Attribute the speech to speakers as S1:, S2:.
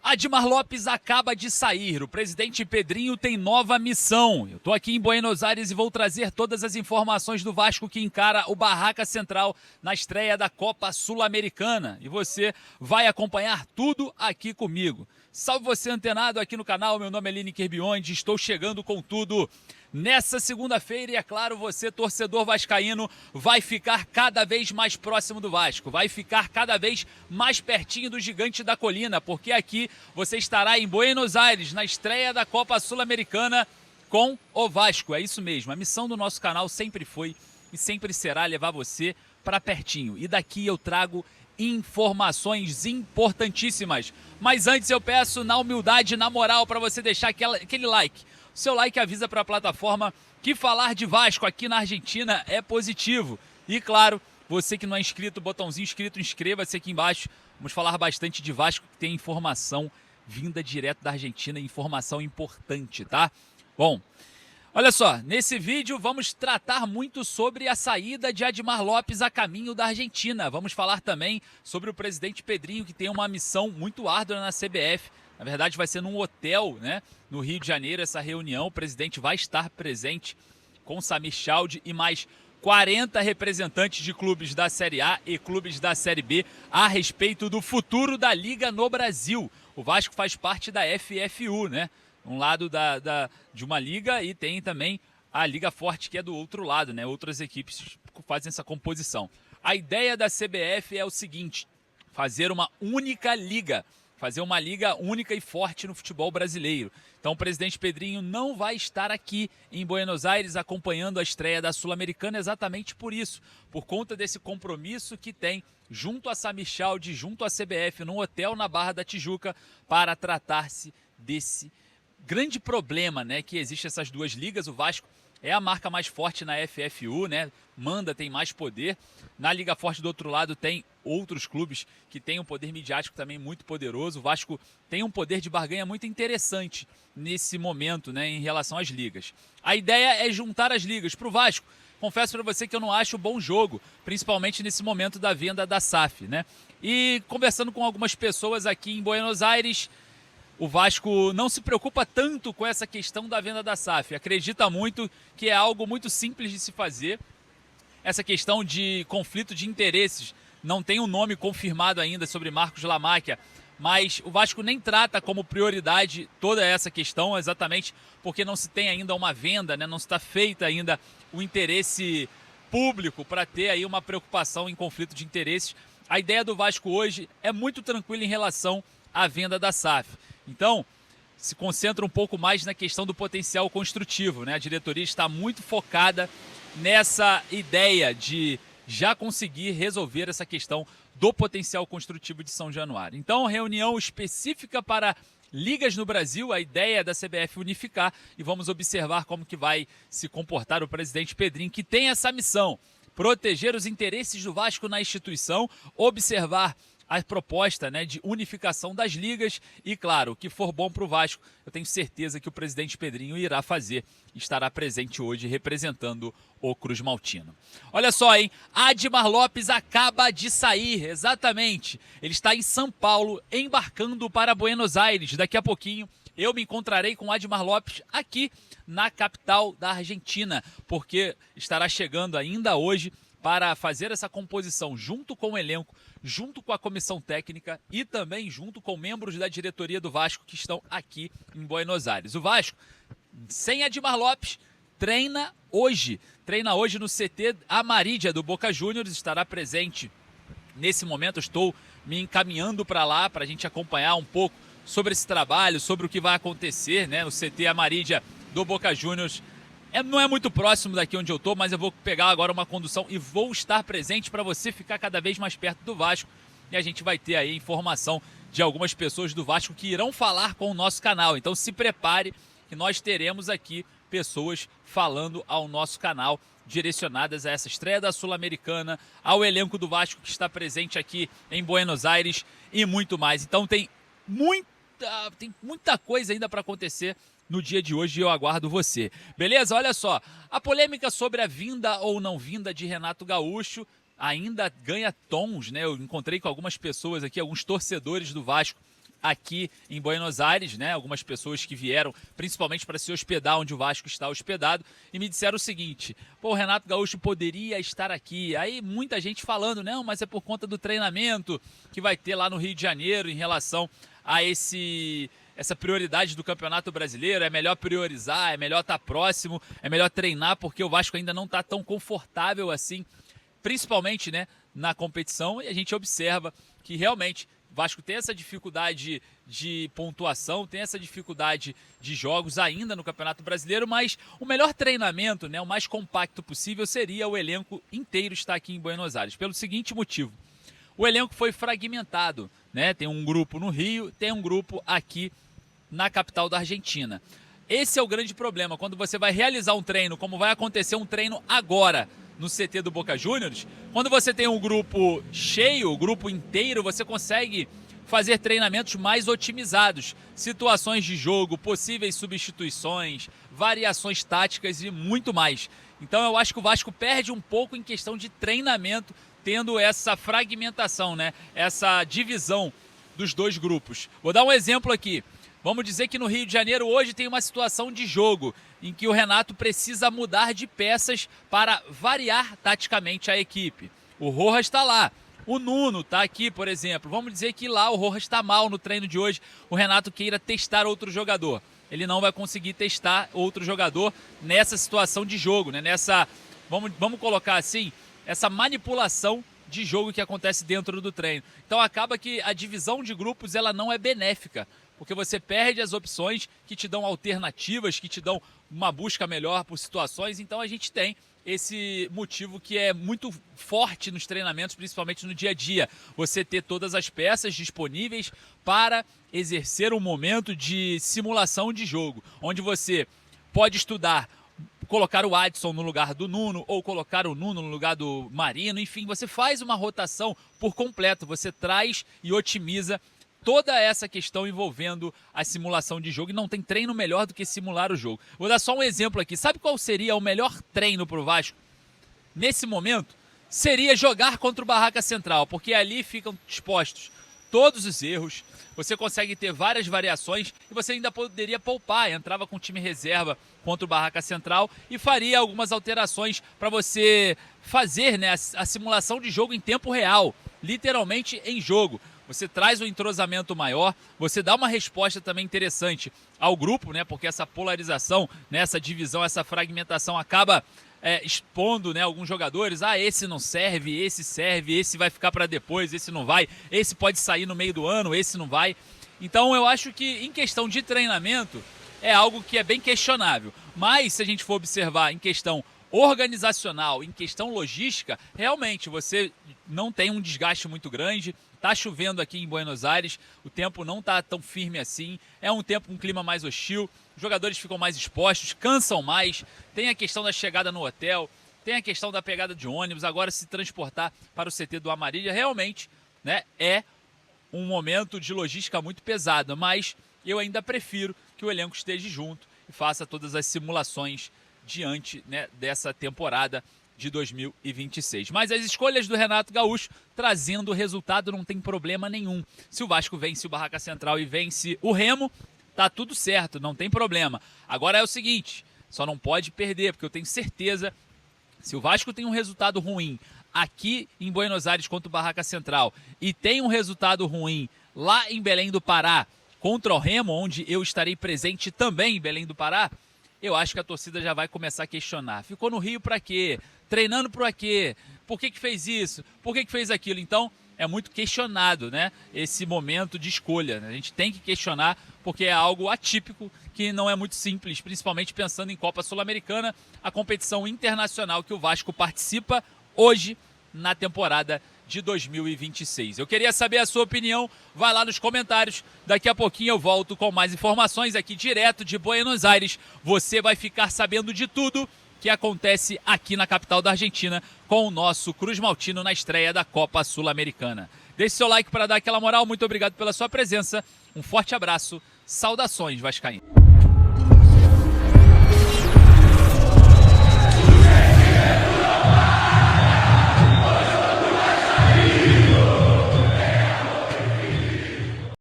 S1: Admar Lopes acaba de sair, o presidente Pedrinho tem nova missão. Eu estou aqui em Buenos Aires e vou trazer todas as informações do Vasco que encara o Barraca Central na estreia da Copa Sul-Americana. E você vai acompanhar tudo aqui comigo. Salve você antenado aqui no canal, meu nome é Lineker Biondi, estou chegando com tudo. Nessa segunda-feira, e é claro, você, torcedor vascaíno, vai ficar cada vez mais próximo do Vasco, vai ficar cada vez mais pertinho do gigante da colina, porque aqui você estará em Buenos Aires, na estreia da Copa Sul-Americana com o Vasco. É isso mesmo, a missão do nosso canal sempre foi e sempre será levar você para pertinho. E daqui eu trago informações importantíssimas. Mas antes eu peço, na humildade, na moral, para você deixar aquele like. O seu like avisa para a plataforma que falar de Vasco aqui na Argentina é positivo. E claro, você que não é inscrito, botãozinho inscrito, inscreva-se aqui embaixo. Vamos falar bastante de Vasco, que tem informação vinda direto da Argentina, informação importante, tá? Bom, olha só, nesse vídeo vamos tratar muito sobre a saída de Admar Lopes a caminho da Argentina. Vamos falar também sobre o presidente Pedrinho, que tem uma missão muito árdua na CBF. Na verdade, vai ser num hotel, né, no Rio de Janeiro, essa reunião. O presidente vai estar presente com Samir Chaldi e mais 40 representantes de clubes da Série A e clubes da Série B a respeito do futuro da Liga no Brasil. O Vasco faz parte da FFU, né? Um lado de uma liga, e tem também a Liga Forte, que é do outro lado, né? Outras equipes fazem essa composição. A ideia da CBF é o seguinte: fazer uma única liga. Fazer uma liga única e forte no futebol brasileiro. Então o presidente Pedrinho não vai estar aqui em Buenos Aires acompanhando a estreia da Sul-Americana exatamente por isso, por conta desse compromisso que tem junto a Samir Chaldi, junto à CBF, num hotel na Barra da Tijuca, para tratar-se desse grande problema, né, que existe essas duas ligas. O Vasco é a marca mais forte na FFU, né? Manda, tem mais poder. Na Liga Forte do outro lado tem outros clubes que têm um poder midiático também muito poderoso. O Vasco tem um poder de barganha muito interessante nesse momento, né, em relação às ligas. A ideia é juntar as ligas. Para o Vasco, confesso para você que eu não acho bom jogo, principalmente nesse momento da venda da SAF, né? E conversando com algumas pessoas aqui em Buenos Aires, o Vasco não se preocupa tanto com essa questão da venda da SAF. Acredita muito que é algo muito simples de se fazer. Essa questão de conflito de interesses não tem um nome confirmado ainda sobre Marcos Lamáquia, mas o Vasco nem trata como prioridade toda essa questão, exatamente porque não se tem ainda uma venda, né? Não está feita ainda o interesse público para ter aí uma preocupação em conflito de interesses. A ideia do Vasco hoje é muito tranquila em relação à venda da SAF. Então, se concentra um pouco mais na questão do potencial construtivo, né? A diretoria está muito focada nessa ideia de já conseguir resolver essa questão do potencial construtivo de São Januário. Então, reunião específica para ligas no Brasil, a ideia da CBF unificar, e vamos observar como que vai se comportar o presidente Pedrinho, que tem essa missão: proteger os interesses do Vasco na instituição, observar a proposta, né, de unificação das ligas e, claro, o que for bom para o Vasco, eu tenho certeza que o presidente Pedrinho irá fazer, estará presente hoje representando o Cruz Maltino. Olha só, hein? Admar Lopes acaba de sair, exatamente. Ele está em São Paulo, embarcando para Buenos Aires. Daqui a pouquinho eu me encontrarei com Admar Lopes aqui na capital da Argentina, porque estará chegando ainda hoje para fazer essa composição junto com o elenco, junto com a comissão técnica e também junto com membros da diretoria do Vasco que estão aqui em Buenos Aires. O Vasco, sem Admar Lopes, treina hoje no CT Amarídia do Boca Juniors, estará presente nesse momento. Estou me encaminhando para lá para a gente acompanhar um pouco sobre esse trabalho, sobre o que vai acontecer, né, no CT Amarídia do Boca Juniors. Não é muito próximo daqui onde eu estou, mas eu vou pegar agora uma condução e vou estar presente para você ficar cada vez mais perto do Vasco. E a gente vai ter aí informação de algumas pessoas do Vasco que irão falar com o nosso canal. Então se prepare que nós teremos aqui pessoas falando ao nosso canal, direcionadas a essa estreia da Sul-Americana, ao elenco do Vasco que está presente aqui em Buenos Aires e muito mais. Então tem muita coisa ainda para acontecer no dia de hoje e eu aguardo você. Beleza? Olha só, a polêmica sobre a vinda ou não vinda de Renato Gaúcho ainda ganha tons, né? Eu encontrei com algumas pessoas aqui, alguns torcedores do Vasco, aqui em Buenos Aires, né? Algumas pessoas que vieram principalmente para se hospedar onde o Vasco está hospedado e me disseram o seguinte: pô, o Renato Gaúcho poderia estar aqui. Aí muita gente falando, não, mas é por conta do treinamento que vai ter lá no Rio de Janeiro em relação a essa prioridade do Campeonato Brasileiro. É melhor priorizar, é melhor estar próximo, é melhor treinar porque o Vasco ainda não está tão confortável assim, principalmente, né, na competição. E a gente observa que realmente o Vasco tem essa dificuldade de pontuação, tem essa dificuldade de jogos ainda no Campeonato Brasileiro, mas o melhor treinamento, né, o mais compacto possível, seria o elenco inteiro estar aqui em Buenos Aires, pelo seguinte motivo: o elenco foi fragmentado, né? Tem um grupo no Rio, tem um grupo aqui na capital da Argentina. Esse é o grande problema, quando você vai realizar um treino, como vai acontecer um treino agora no CT do Boca Juniors, quando você tem um grupo cheio, o grupo inteiro, você consegue fazer treinamentos mais otimizados, situações de jogo, possíveis substituições, variações táticas e muito mais. Então eu acho que o Vasco perde um pouco em questão de treinamento, tendo essa fragmentação, né? Essa divisão dos dois grupos. Vou dar um exemplo aqui. Vamos dizer que no Rio de Janeiro hoje tem uma situação de jogo em que o Renato precisa mudar de peças para variar taticamente a equipe. O Rojas está lá, o Nuno está aqui, por exemplo. Vamos dizer que lá o Rojas está mal no treino de hoje, o Renato queira testar outro jogador. Ele não vai conseguir testar outro jogador nessa situação de jogo, né? Vamos colocar assim, essa manipulação de jogo que acontece dentro do treino. Então acaba que a divisão de grupos ela não é benéfica, porque você perde as opções que te dão alternativas, que te dão uma busca melhor por situações. Então a gente tem esse motivo que é muito forte nos treinamentos, principalmente no dia a dia. Você ter todas as peças disponíveis para exercer um momento de simulação de jogo, onde você pode estudar colocar o Adson no lugar do Nuno ou colocar o Nuno no lugar do Marino. Enfim, você faz uma rotação por completo, você traz e otimiza toda essa questão envolvendo a simulação de jogo, e não tem treino melhor do que simular o jogo. Vou dar só um exemplo aqui. Sabe qual seria o melhor treino para o Vasco nesse momento? Seria jogar contra o Barraca Central, porque ali ficam expostos todos os erros, você consegue ter várias variações e você ainda poderia poupar. Entrava com time reserva contra o Barraca Central e faria algumas alterações para você fazer, né, a simulação de jogo em tempo real, literalmente em jogo. Você traz um entrosamento maior, você dá uma resposta também interessante ao grupo, né? Porque essa polarização, né, essa divisão, essa fragmentação acaba expondo, né, alguns jogadores. Ah, esse não serve, esse vai ficar para depois, esse não vai, esse pode sair no meio do ano, esse não vai. Então eu acho que em questão de treinamento é algo que é bem questionável. Mas se a gente for observar em questão organizacional, em questão logística, realmente você não tem um desgaste muito grande. Tá chovendo aqui em Buenos Aires, o tempo não tá tão firme assim, é um clima mais hostil, os jogadores ficam mais expostos, cansam mais, tem a questão da chegada no hotel, tem a questão da pegada de ônibus, agora se transportar para o CT do Amarília, realmente, né, é um momento de logística muito pesado, mas eu ainda prefiro que o elenco esteja junto e faça todas as simulações diante, né, dessa temporada de 2026. Mas as escolhas do Renato Gaúcho trazendo o resultado não tem problema nenhum. Se o Vasco vence o Barraca Central e vence o Remo, tá tudo certo, não tem problema. Agora é o seguinte, só não pode perder, porque eu tenho certeza, se o Vasco tem um resultado ruim aqui em Buenos Aires contra o Barraca Central e tem um resultado ruim lá em Belém do Pará contra o Remo, onde eu estarei presente também em Belém do Pará, eu acho que a torcida já vai começar a questionar. Ficou no Rio para quê? Treinando para quê? Por que fez isso? Por que fez aquilo? Então, é muito questionado, né, esse momento de escolha. A gente tem que questionar porque é algo atípico que não é muito simples, principalmente pensando em Copa Sul-Americana, a competição internacional que o Vasco participa hoje na temporada de 2026. Eu queria saber a sua opinião, vai lá nos comentários. Daqui a pouquinho eu volto com mais informações aqui direto de Buenos Aires. Você vai ficar sabendo de tudo que acontece aqui na capital da Argentina com o nosso Cruz Maltino na estreia da Copa Sul-Americana. Deixe seu like para dar aquela moral. Muito obrigado pela sua presença. Um forte abraço. Saudações vascaínas.